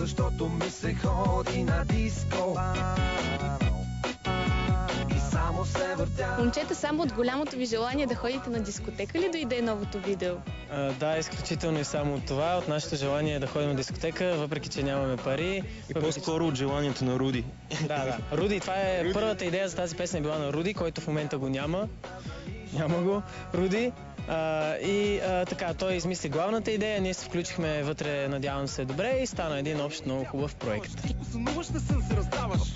защото ми се ходи на диско. Момчета, само от голямото ви желание да ходите на дискотека ли дойде новото видео? Да, изключително и само от това. От нашето желание да ходим на дискотека, въпреки че нямаме пари. И по-скоро от желанието на Руди. Да. Руди, това е първата идея за тази песен, е била на Руди, който в момента го няма. Няма го, Руди. Така, той измисли главната идея, ние се включихме вътре, надявам се, добре и стана един общ много хубав проект.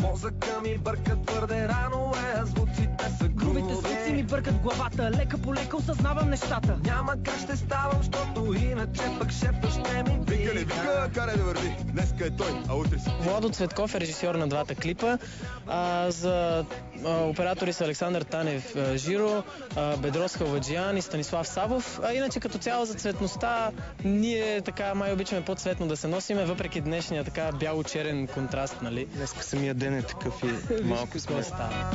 Мозъка ми бърка твърде рано, звуците са грубите звуци ми бъркат главата, лека по лека осъзнавам нещата. Няма как ще ставам, защото иначе пък шефът ще ми вика. Не вика, карай да върви. Днеска е той, а утре си. Владо Цветков е режисьор на двата клипа. За оператори са Александър Танев Жиро, Бедрос Халваджиян и Станислав Савов. Иначе като цяло за цветността, ние така май обичаме по-цветно да се носиме, въпреки днешния така бяло-черен контраст, нали? Днеска самия ден е такъв и малко сме става.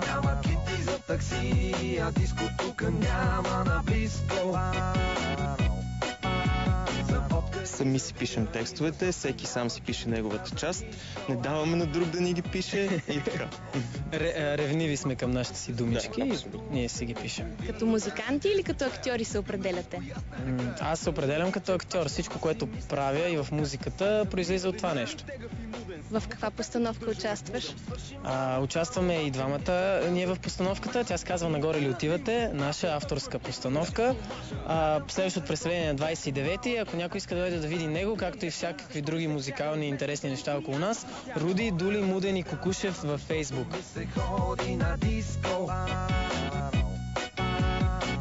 Няма кити за такси, а диско тук няма наблизко. Сами си пишем текстовете, всеки сам си пише неговата част, не даваме на друг да ни ги пише и така. Ревниви сме към нашите си думички и ние си ги пишем. Като музиканти или като актьори се определяте? Аз се определям като актьор. Всичко, което правя и в музиката, произлиза от това нещо. В каква постановка участваш? Участваме и двамата ние в постановката. Тя се казва "Нагоре ли отивате", наша авторска постановка. Следващото представление на 29-ти. Ако някой иска да дойде да види него, както и всякакви други музикални интересни неща около нас, Руди, Дули, Муден и Кукушев във Фейсбук.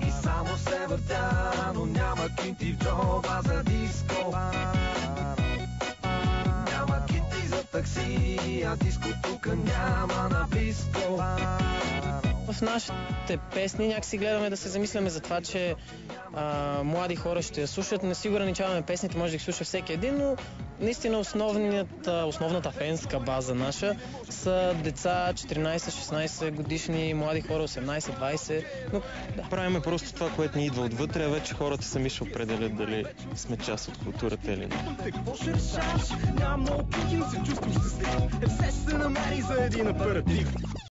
И само се въртя, но няма кинти в джоба за диско. Няма кинти за такси, а диско тук няма наблизко. В нашите песни някакси гледаме да се замисляме за това, че млади хора ще я слушат. Не си ограничаваме песните, може да ги слуша всеки един, но наистина основната фенска база наша са деца 14-16 годишни, млади хора 18-20. Но да. Правиме просто това, което ни идва отвътре, а вече хората сами ще определят дали сме част от културата или не. Какво ще решаваш? Няма много пики, но се чувствам щастлив. Все ще се намери за един аператив.